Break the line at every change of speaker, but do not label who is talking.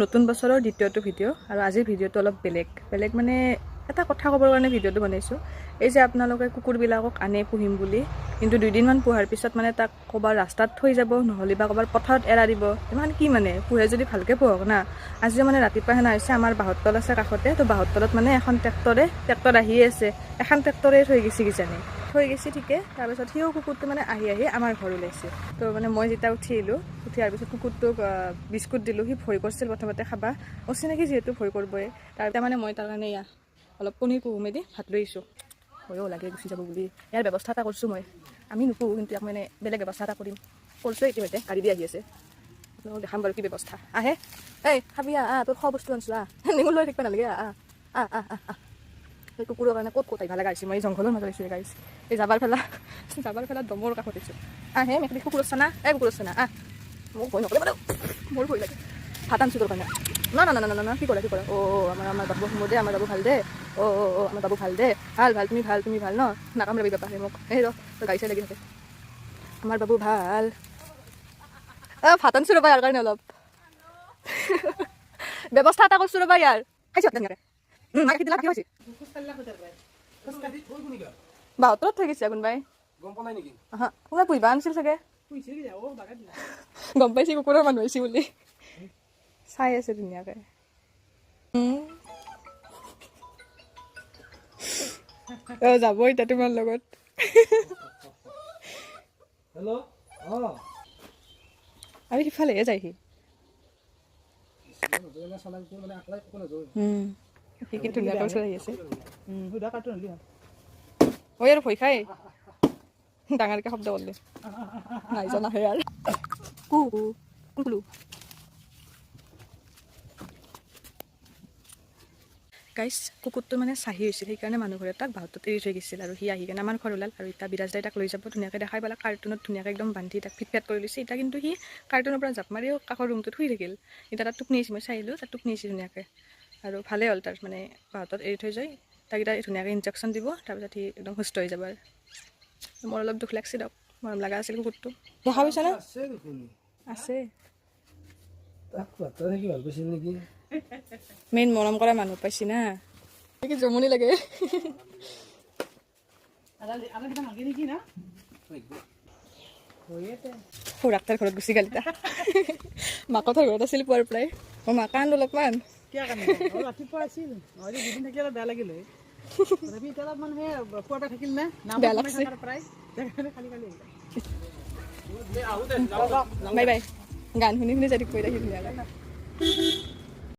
নতুন বছৰৰ দ্বিতীয়টো ভিডিঅ' আৰু আজিৰ ভিডিঅ'টো অলপ বেলেগ মানে এটা কথা ক'বৰ কাৰণে ভিডিঅ'টো বনাইছোঁ। এই যে আপোনালোকে কুকুৰবিলাকক আনে পুহিম বুলি, কিন্তু 2 দিনমান পোহাৰ পিছত মানে তাক ক'ৰবাৰ ৰাস্তাত থৈ যাব, নহ'লে বা ক'ৰবাৰ পথাৰত এৰা দিব। ইমান কি মানে পোহে যদি ভালকৈ পোহক না। আজিও মানে ৰাতিপুৱা সেনা হৈছে, আমাৰ বাঁহৰ তল আছে কাষতে, তো বাঁহৰ তলত মানে এখন ট্ৰেক্টৰ আহিয়ে আছে, এখন ট্ৰেক্টৰে থৈ গৈছে কিজানি, থৈ গৈছে ঠিকে। তাৰপিছত সিও কুকুৰটো মানে আহি আমাৰ ঘৰ ওলাইছে। তো মানে মই যেতিয়া উঠি আহিলোঁ, উঠি অহাৰ পিছত কুকুৰটোক বিস্কুট দিলোঁ। সি ভয় কৰিছিল প্ৰথমতে খাবা, অচিনাকি যিহেতু ভয় কৰিবই। তাৰপিছত মানে মই তাৰ কাৰণে অলপ পনীৰ কুহুমে দি ভাত লৈ আহিছোঁ। ভয়ো লাগে গুচি যাব বুলি, ইয়াৰ ব্যৱস্থা এটা কৰিছোঁ মই। আমি নুপুহোঁ, কিন্তু ইয়াক মানে বেলেগ ব্যৱস্থা এটা কৰিম। কৰিছোঁ ইতিমধ্যে, গাড়ী দি আহি আছে। দেখাম বাৰু কি ব্যৱস্থা। আহে এই খাবি তোৰ খোৱা বস্তু আনিছোঁ, নেমু লৈ থাকিব নালাগে। এই কুকুৰৰ কাৰণে ক'ত আহিব লগা হৈছে। মই জংঘলৰ মাজত আহিছোঁ। গাইছোঁ এই যাবাৰ ফেলা দমৰ কাষত আহিছোঁ। আহে মেকুৰী কুকুৰ আছে না, কুকুৰ আছে না, মোক ভয় নকৰে বাৰু, মোৰ ভয় লাগে। ভাত আনিছোঁ তোৰ কাৰণে। না কি কৰা আমাৰ বাবু সময় দে, আমাৰ বাবু ভাল দে। আমাৰ বাবু ভাল দে, ভাল তুমি ভাল ন, নাকাম ৰবি বাপা মোক এই তোৰ গাড়ী চাই লাগি থাকে। আমাৰ বাবু ভাল। ভাত আনিছোঁ ৰ'বা ইয়াৰ কাৰণে অলপ ব্যৱস্থা এটা কৰিছোঁ ৰ'বা ইয়াৰ। খাইছোঁ বাহঁতৰত থৈ গৈছে কোনোবাই। কোনোবাই পুহিবা আনিছিল চাগে, গম পাইছে কুকুৰৰ মানুহ আহিছে বুলি। চাই আছে ধুনীয়াকে। যাব এতিয়া তোমাৰ লগত। আৰু সিফালেহে যায় সি কিন্তু ধুনীয়াকৈ ওচৰত আহি আছে। আৰু ভয় খাই ডাঙৰকে শব্দ কৰিলে নাই জনা হয় আৰু কুকুলো। গাইছ, কুকুৰটো মানে চাহি হৈছিল, সেইকাৰণে মানুহ ঘৰে তাক বাহঁতত এৰি থৈ গৈছিল। আৰু সি আহি কিনে আমাৰ ঘৰ ওলাল। আৰু এতিয়া বিৰাজদাই তাক লৈ যাব, ধুনীয়াকৈ দেখাই পেলাই কাৰ্টুনত ধুনীয়াকৈ একদম বান্ধি তাক ফিট কৰি লৈছে। এতিয়া কিন্তু সি কাৰ্টুনৰ পৰা জাপ মাৰিও কাষৰ ৰুমটোত শুই থাকিল। এতিয়া তাত টোপনি আহিছে, মই চাই আহিলোঁ, তাত টোপনি আহিছে ধুনীয়াকৈ। আৰু ভালেই হ'ল তাৰ, মানে বাহঁতত এৰি থৈ যায়। তাক এতিয়া ধুনীয়াকৈ ইনজেকশ্যন দিব, তাৰপিছত সি একদম সুস্থ হৈ যাব। আৰু মোৰ অলপ দুখ লাগিছে দিয়ক, মৰম লগা আছিল কুকুৰটো। দেখা পাইছা না? আছে মেইন মৰম কৰা মানুহ পাইছি না, কি জমনি লাগে। খুৰাকটাৰ ঘৰত গুচি গ'ল এতিয়া। মাকহঁতৰ ঘৰত আছিল পুৱাৰ পৰাই। মা কান্দো অলপমান।
ৰাতিপুৱা আছিল, দুদিন থাকিলে বেয়া লাগিল হয়। অলপমান সেই পুৱাৰ থাকিল নে
বেয়া লাগছে। বাই বাই, গান শুনি যাই থাকিব ধুনীয়াকৈ।